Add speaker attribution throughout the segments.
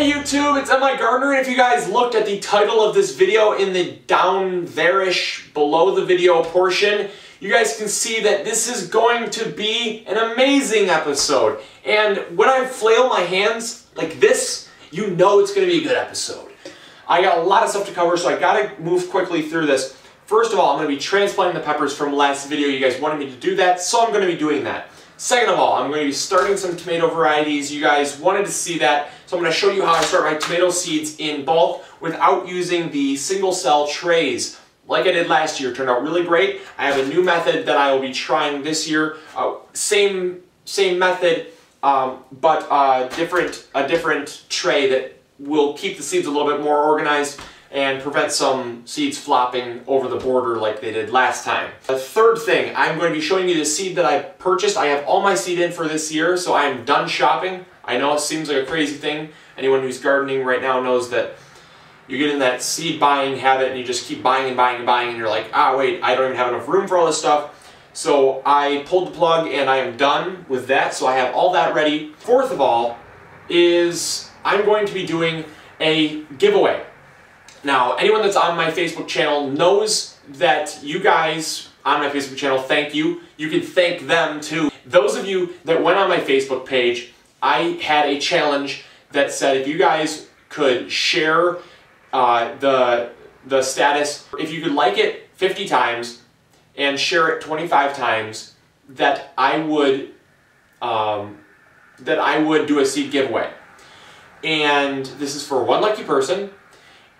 Speaker 1: Hey YouTube, it's MIgardener, and if you guys looked at the title of this video in the down there-ish below the video portion, you guys can see that this is going to be an amazing episode. And when I flail my hands like this, you know it's going to be a good episode. I got a lot of stuff to cover, so I gotta move quickly through this. First of all, I'm going to be transplanting the peppers from last video. You guys wanted me to do that, so I'm going to be doing that. Second of all, I'm going to be starting some tomato varieties. You guys wanted to see that, so I'm going to show you how I start my tomato seeds in bulk without using the single cell trays like I did last year. It turned out really great. I have a new method that I will be trying this year. Same method, but a different tray that will keep the seeds a little bit more organized and prevent some seeds flopping over the border like they did last time. The third thing, I'm going to be showing you the seed that I purchased. I have all my seed in for this year, so I am done shopping. I know it seems like a crazy thing. Anyone who's gardening right now knows that you get in that seed buying habit and you just keep buying and buying and buying, and you're like, ah wait, I don't even have enough room for all this stuff. So I pulled the plug and I am done with that, so I have all that ready. Fourth of all is I'm going to be doing a giveaway. Now, anyone that's on my Facebook channel knows that you guys on my Facebook channel, thank you. You can thank them too. Those of you that went on my Facebook page, I had a challenge that said if you guys could share the status, if you could like it 50 times and share it 25 times, that I would do a seed giveaway. And this is for one lucky person.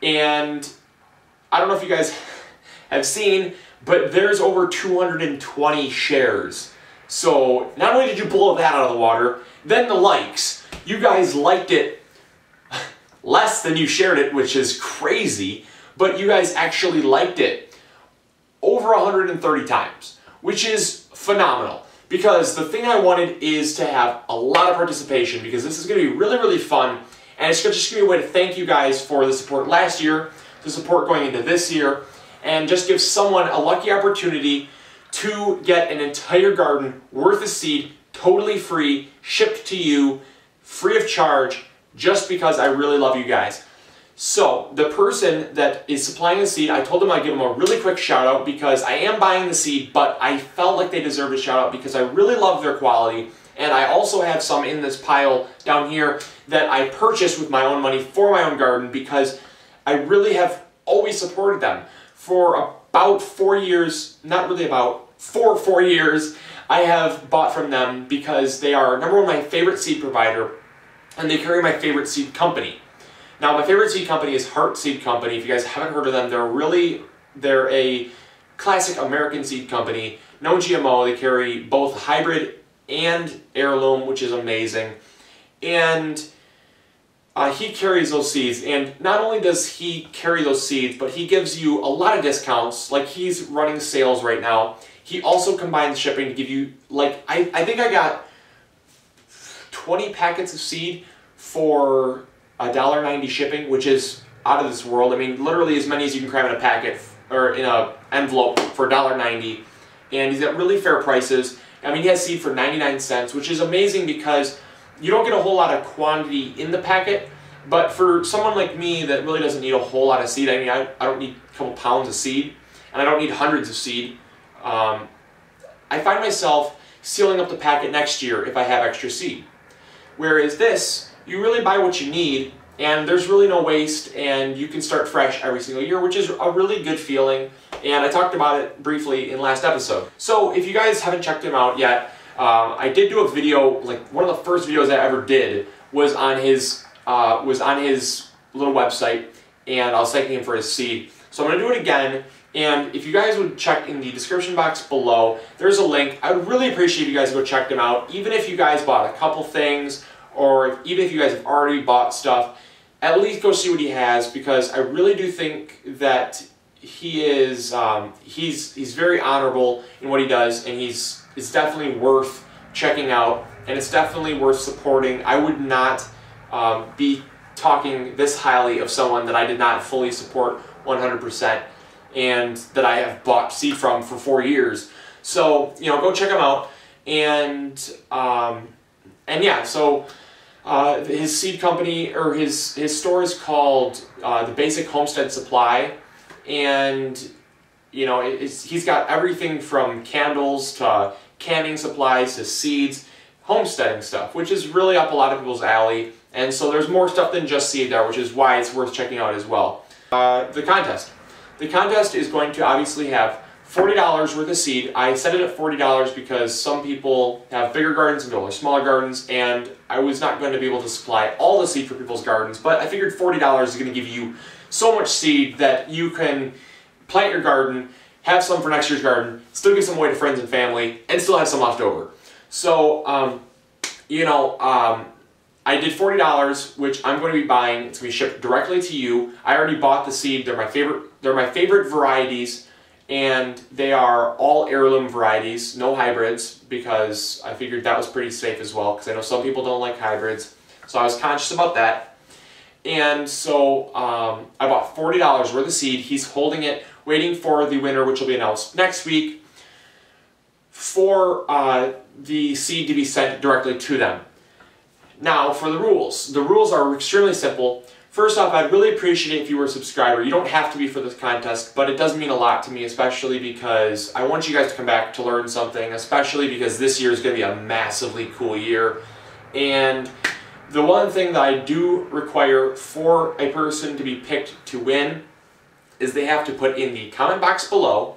Speaker 1: And I don't know if you guys have seen, but there's over 220 shares. So not only did you blow that out of the water, then the likes. You guys liked it less than you shared it, which is crazy, but you guys actually liked it over 130 times, which is phenomenal. Because the thing I wanted is to have a lot of participation, because this is going to be really, really fun. And it's just going to be a way to thank you guys for the support last year, the support going into this year, and just give someone a lucky opportunity to get an entire garden worth of seed, totally free, shipped to you, free of charge, just because I really love you guys. So, the person that is supplying the seed, I told them I'd give them a really quick shout out because I am buying the seed, but I felt like they deserved a shout out because I really love their quality. And I also have some in this pile down here that I purchased with my own money for my own garden because I really have always supported them. For about 4 years, not really about, for 4 years, I have bought from them because they are, number one, my favorite seed provider, and they carry my favorite seed company. Now, my favorite seed company is Heart Seed Company. If you guys haven't heard of them, they're a classic American seed company, no GMO. They carry both hybrid and heirloom, which is amazing. And he carries those seeds, and not only does he carry those seeds, but he gives you a lot of discounts. Like, he's running sales right now. He also combines shipping to give you, like, I think I got 20 packets of seed for $1.90 shipping, which is out of this world. I mean, literally as many as you can cram in a packet or in an envelope for $1.90. And he's at really fair prices. I mean, he has seed for 99 cents, which is amazing because you don't get a whole lot of quantity in the packet. But for someone like me that really doesn't need a whole lot of seed, I mean, I don't need a couple pounds of seed, and I don't need hundreds of seed. I find myself sealing up the packet next year if I have extra seed. Whereas this, you really buy what you need, and there's really no waste, and you can start fresh every single year, which is a really good feeling. And I talked about it briefly in last episode. So if you guys haven't checked him out yet, I did do a video, like one of the first videos I ever did was on his little website, and I was thanking him for his seed. So I'm going to do it again, and if you guys would check in the description box below, there's a link. I would really appreciate if you guys go check them out, even if you guys bought a couple things, or even if you guys have already bought stuff, at least go see what he has, because I really do think that he is, he's very honorable in what he does, and it's definitely worth checking out, and it's definitely worth supporting. I would not be talking this highly of someone that I did not fully support 100%, and that I have bought seed from for 4 years. So, you know, go check him out, and yeah, so His seed company, or his store is called TheBasicHomesteadSupply, and you know, he's got everything from candles to canning supplies to seeds, homesteading stuff, which is really up a lot of people's alley. And so there's more stuff than just seed there, which is why it's worth checking out as well. The contest. The contest is going to obviously have $40 worth of seed. I set it at $40 because some people have bigger gardens and people have smaller gardens, and I was not going to be able to supply all the seed for people's gardens, but I figured $40 is going to give you so much seed that you can plant your garden, have some for next year's garden, still give some away to friends and family, and still have some left over. So, I did $40, which I'm going to be buying. It's going to be shipped directly to you. I already bought the seed. They're my favorite varieties, and they are all heirloom varieties, no hybrids, because I figured that was pretty safe as well, because I know some people don't like hybrids. So I was conscious about that. And so I bought $40 worth of seed. He's holding it, waiting for the winner, which will be announced next week, for the seed to be sent directly to them. Now, for the rules. The rules are extremely simple. First off, I'd really appreciate it if you were a subscriber. You don't have to be for this contest, but it does mean a lot to me, especially because I want you guys to come back to learn something, especially because this year is going to be a massively cool year. And the one thing that I do require for a person to be picked to win is they have to put in the comment box below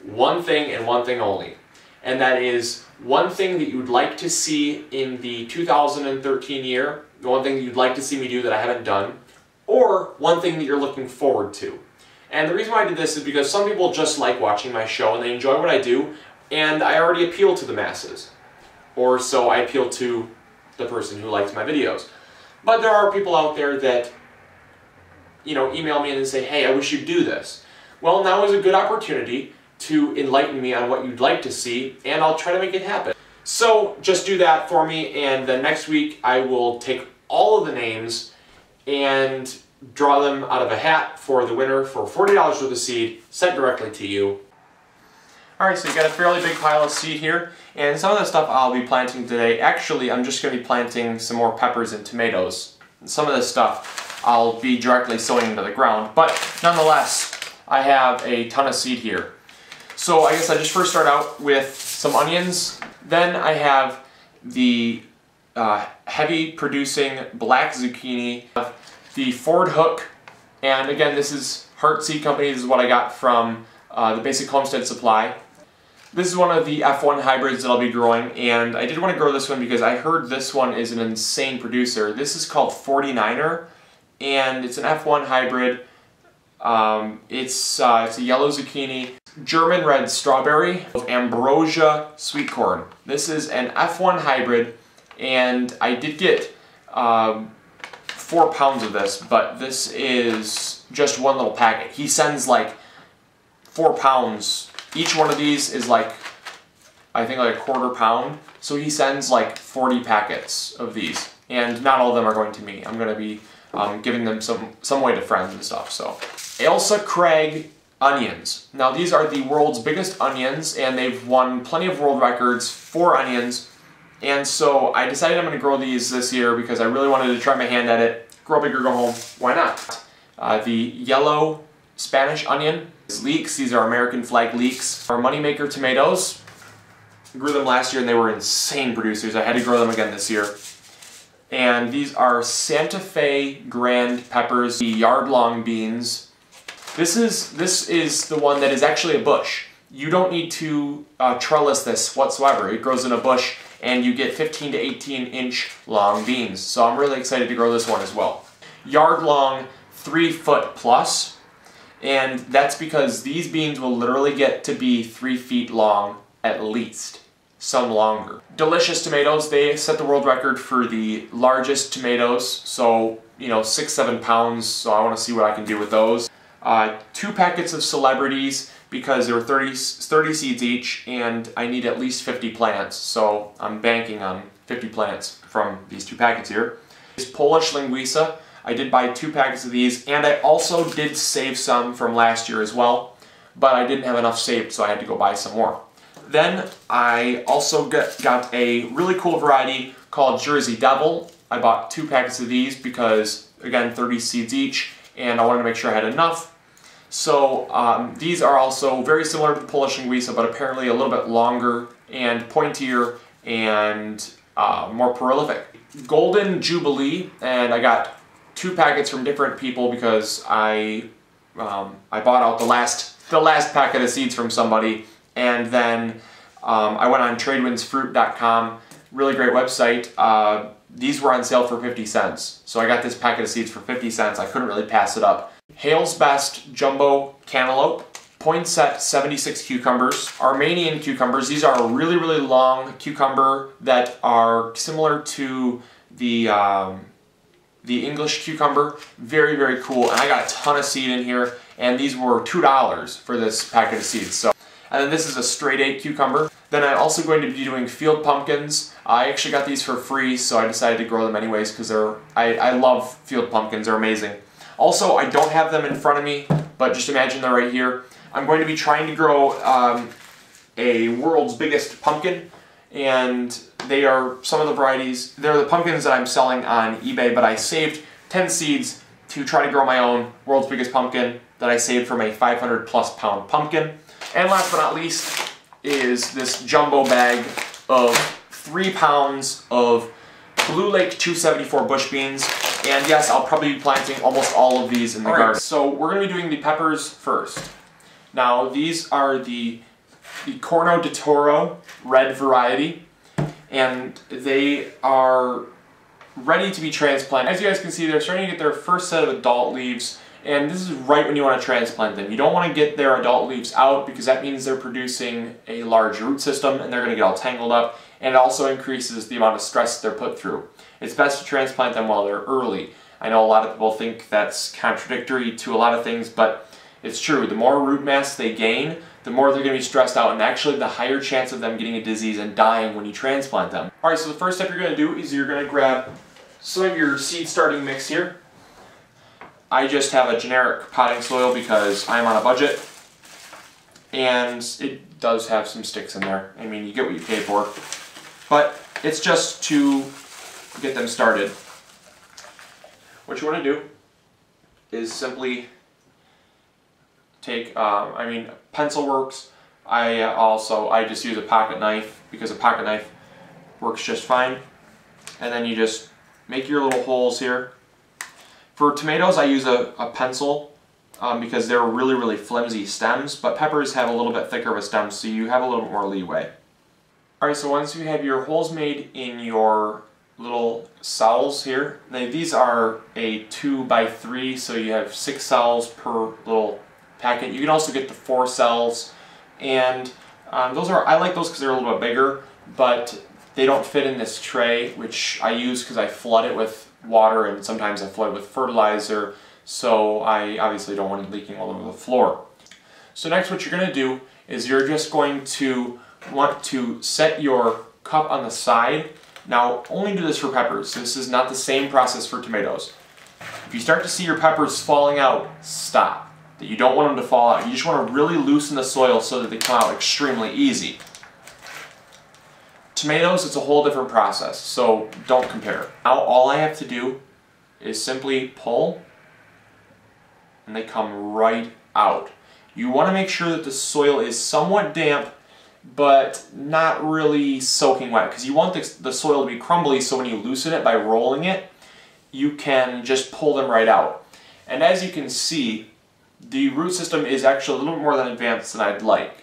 Speaker 1: one thing and one thing only. And that is one thing that you would like to see in the 2013 year, the one thing that you'd like to see me do that I haven't done, or one thing that you're looking forward to. And the reason why I did this is because some people just like watching my show and they enjoy what I do, and I already appeal to the masses. Or so I appeal to the person who likes my videos. But there are people out there that, you know, email me and they say, hey, I wish you'd do this. Well, now is a good opportunity to enlighten me on what you'd like to see, and I'll try to make it happen. So just do that for me, and then next week I will take all of the names and draw them out of a hat for the winner for $40 worth of seed sent directly to you. Alright, so you got a fairly big pile of seed here, and some of the stuff I'll be planting today, actually I'm just going to be planting some more peppers and tomatoes. And some of this stuff I'll be directly sowing into the ground, but nonetheless, I have a ton of seed here. So I guess I just first start out with some onions, then I have the heavy producing black zucchini, the Ford Hook, and again this is Heart Seed Company. This is what I got from the Basic Homestead Supply. This is one of the F1 hybrids that I'll be growing, and I did want to grow this one because I heard this one is an insane producer. This is called 49er, and it's an F1 hybrid. It's a yellow zucchini, German red strawberry, ambrosia sweet corn. This is an F1 hybrid, and I did get 4 pounds of this, but this is just one little packet. He sends like 4 pounds. Each one of these is like, I think like a quarter pound. So he sends like 40 packets of these, and not all of them are going to me. I'm going to be giving them some way to friends and stuff. So Ailsa Craig onions. Now these are the world's biggest onions, and they've won plenty of world records for onions. And so I decided I'm going to grow these this year because I really wanted to try my hand at it. Grow big or go home. Why not? The yellow Spanish onion. Leeks. These are American flag leeks. Our moneymaker tomatoes. I grew them last year and they were insane producers. I had to grow them again this year. And these are Santa Fe grand peppers, the yard-long beans. This is the one that is actually a bush. You don't need to trellis this whatsoever. It grows in a bush, and you get 15 to 18 inch long beans. So I'm really excited to grow this one as well. Yard-long, 3 foot plus. And that's because these beans will literally get to be 3 feet long at least, some longer. Delicious tomatoes. They set the world record for the largest tomatoes, so 6-7 pounds, so I want to see what I can do with those. 2 packets of celebrities because there were 30 seeds each, and I need at least 50 plants, so I'm banking on 50 plants from these 2 packets here. This Polish linguiça. I did buy 2 packets of these, and I also did save some from last year as well, but I didn't have enough saved, so I had to go buy some more. Then I also got a really cool variety called Jersey Devil, I bought 2 packets of these because, again, 30 seeds each, and I wanted to make sure I had enough. So these are also very similar to the Polish Linguiça, but apparently a little bit longer and pointier and more prolific. Golden Jubilee, and I got 2 packets from different people because I bought out the last packet of seeds from somebody, and then I went on tradewindsfruit.com, really great website. These were on sale for 50 cents, so I got this packet of seeds for 50 cents. I couldn't really pass it up. Hale's Best Jumbo Cantaloupe, Poinsett 76 cucumbers, Armenian cucumbers. These are a really, really long cucumber that are similar to the English cucumber. Very, very cool. And I got a ton of seed in here, and these were $2 for this packet of seeds. So, and then this is a straight A cucumber. Then I'm also going to be doing field pumpkins. I actually got these for free, so I decided to grow them anyways because I love field pumpkins. They're amazing. Also, I don't have them in front of me, but just imagine they're right here. I'm going to be trying to grow a world's biggest pumpkin, and they are some of the varieties. They're the pumpkins that I'm selling on eBay, but I saved 10 seeds to try to grow my own world's biggest pumpkin that I saved from a 500+ pound pumpkin. And last but not least is this jumbo bag of 3 pounds of Blue Lake 274 bush beans. And yes, I'll probably be planting almost all of these in the garden. So we're going to be doing the peppers first. Now these are the Corno di Toro red variety, and they are ready to be transplanted. As you guys can see, they're starting to get their first set of adult leaves, and this is right when you want to transplant them. You don't want to get their adult leaves out because that means they're producing a large root system and they're going to get all tangled up, and it also increases the amount of stress they're put through. It's best to transplant them while they're early. I know a lot of people think that's contradictory to a lot of things, but it's true. The more root mass they gain, the more they're going to be stressed out, and actually the higher chance of them getting a disease and dying when you transplant them. Alright, so the first step you're going to do is you're going to grab some of your seed starting mix here. I just have a generic potting soil because I'm on a budget, and it does have some sticks in there. I mean, you get what you pay for, but it's just to get them started. What you want to do is simply take, pencil works. I just use a pocket knife because a pocket knife works just fine. And then you just make your little holes here. For tomatoes, I use a pencil because they're really, really flimsy stems, but peppers have a little bit thicker of a stem, so you have a little bit more leeway. Alright, so once you have your holes made in your little cells here, these are a 2x3, so you have 6 cells per little packet. You can also get the 4 cells, and I like those because they're a little bit bigger, but they don't fit in this tray, which I use because I flood it with water, and sometimes I flood it with fertilizer, so I obviously don't want it leaking all over the floor. So next what you're going to do is you're just going to want to set your cup on the side. Now, only do this for peppers. This is not the same process for tomatoes. If you start to see your peppers falling out, stop. You don't want them to fall out. You just want to really loosen the soil so that they come out extremely easy. Tomatoes, it's a whole different process, so don't compare. Now all I have to do is simply pull, and they come right out. You want to make sure that the soil is somewhat damp, but not really soaking wet, because you want the soil to be crumbly, so when you loosen it by rolling it, you can just pull them right out. And as you can see, the root system is actually a little bit more than advanced than I'd like.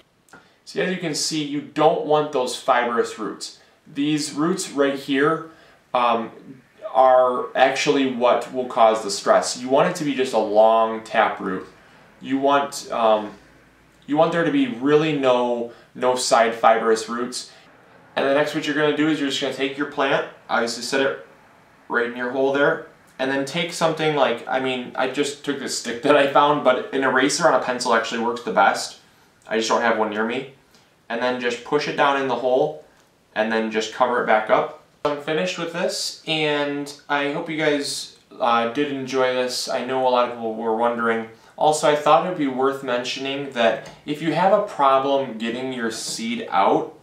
Speaker 1: So as you can see, you don't want those fibrous roots. These roots right here are actually what will cause the stress. You want it to be just a long tap root. You want there to be really no side fibrous roots. And then next what you're going to do is you're just going to take your plant, obviously set it right in your hole there, and then take something like, I just took this stick that I found, but an eraser on a pencil actually works the best. I just don't have one near me. And then just push it down in the hole, and then just cover it back up. I'm finished with this, and I hope you guys did enjoy this. I know a lot of people were wondering. Also, I thought it would be worth mentioning that if you have a problem getting your seed out,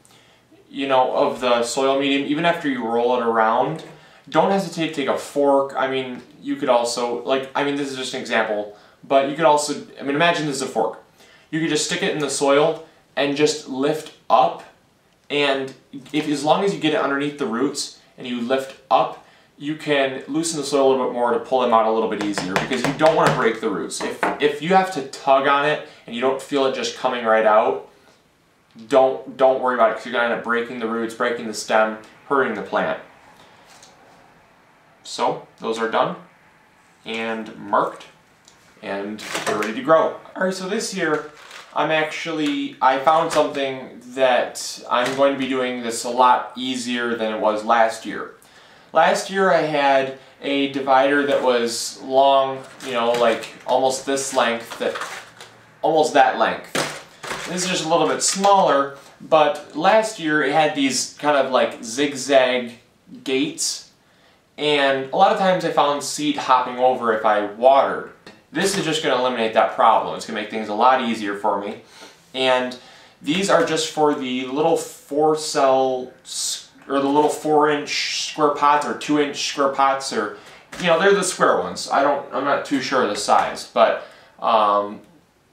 Speaker 1: of the soil medium, even after you roll it around, don't hesitate to take a fork. I mean, you could also, like, I mean, this is just an example, but you could also, I mean, imagine this is a fork. You could just stick it in the soil and just lift up, and as long as you get it underneath the roots and you lift up, you can loosen the soil a little bit more to pull them out a little bit easier, because you don't want to break the roots. If you have to tug on it and you don't feel it just coming right out, don't worry about it, because you're going to end up breaking the roots, breaking the stem, hurting the plant. So those are done and marked, and they're ready to grow. Alright, so this year I found something that I'm going to be doing this a lot easier than it was last year. Last year I had a divider that was long, you know, like almost this length, almost that length. This is just a little bit smaller, but last year it had these kind of like zigzag gates, and a lot of times I found seed hopping over if I watered. This is just going to eliminate that problem. It's going to make things a lot easier for me. And these are just for the little 4-cell, or the little 4-inch square pots, or 2-inch square pots, or, you know, they're the square ones. I'm not too sure of the size, but,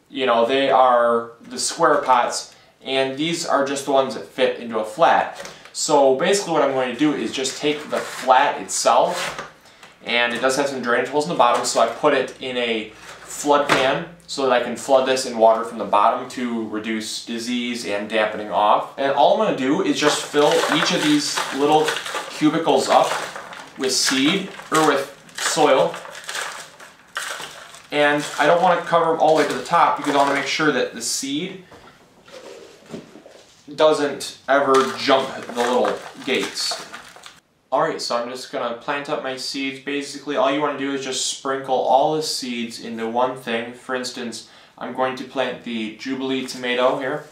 Speaker 1: you know, they are the square pots, and these are just the ones that fit into a flat. So basically what I'm going to do is just take the flat itself, and it does have some drainage holes in the bottom, so I put it in a flood pan so that I can flood this in water from the bottom to reduce disease and dampening off. And all I'm going to do is just fill each of these little cubicles up with seed, or with soil. And I don't want to cover them all the way to the top, because I want to make sure that the seed doesn't ever jump the little gates. Alright, so I'm just going to plant up my seeds. Basically, all you want to do is just sprinkle all the seeds into one thing. For instance, I'm going to plant the Jubilee tomato here.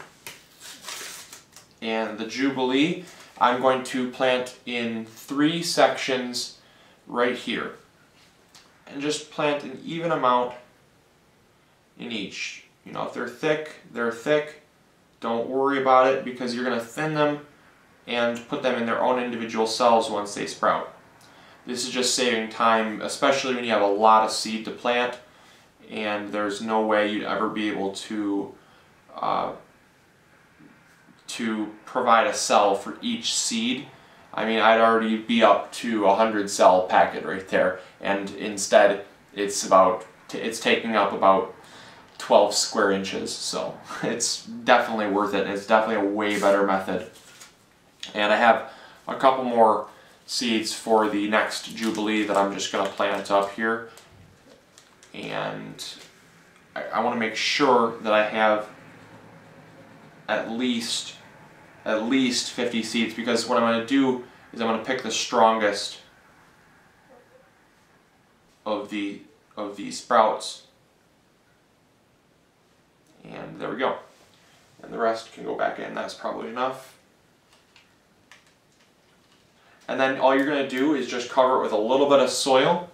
Speaker 1: And the Jubilee, I'm going to plant in 3 sections right here. And just plant an even amount in each. You know, if they're thick, they're thick. Don't worry about it, because you're going to thin them and put them in their own individual cells once they sprout. This is just saving time, especially when you have a lot of seed to plant, and there's no way you'd ever be able to provide a cell for each seed. I mean, I'd already be up to a 100-cell packet right there, and instead it's taking up about 12 square inches, so it's definitely worth it, and it's definitely a way better method. And I have a couple more seeds for the next Jubilee that I'm just going to plant up here, and I want to make sure that I have at least 50 seeds, because what I'm going to do is I'm going to pick the strongest of these sprouts, and there we go. And the rest can go back in. That's probably enough. And then all you're going to do is just cover it with a little bit of soil.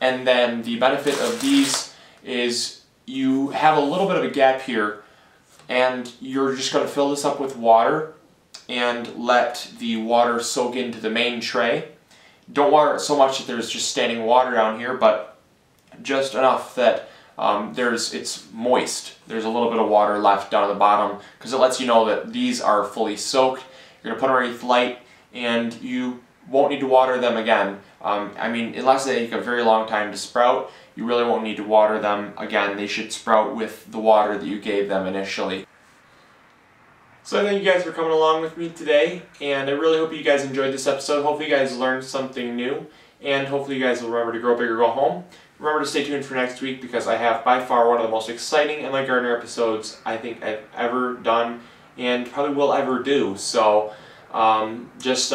Speaker 1: And then the benefit of these is you have a little bit of a gap here, and you're just going to fill this up with water and let the water soak into the main tray. Don't water it so much that there's just standing water down here, but just enough that it's moist. There's a little bit of water left down at the bottom, because it lets you know that these are fully soaked. You're going to put them underneath light, and you won't need to water them again. I mean, unless they take a very long time to sprout, you really won't need to water them again. They should sprout with the water that you gave them initially. So I thank you guys for coming along with me today, and I really hope you guys enjoyed this episode. Hopefully you guys learned something new, and hopefully you guys will remember to grow big or go home. Remember to stay tuned for next week, because I have by far one of the most exciting MIgardener episodes I think I've ever done, and probably will ever do. So just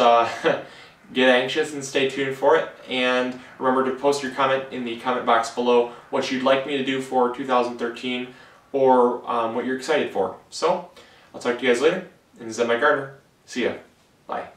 Speaker 1: get anxious and stay tuned for it, and remember to post your comment in the comment box below what you'd like me to do for 2013, or what you're excited for. So I'll talk to you guys later, and this is MIgardener. See ya. Bye.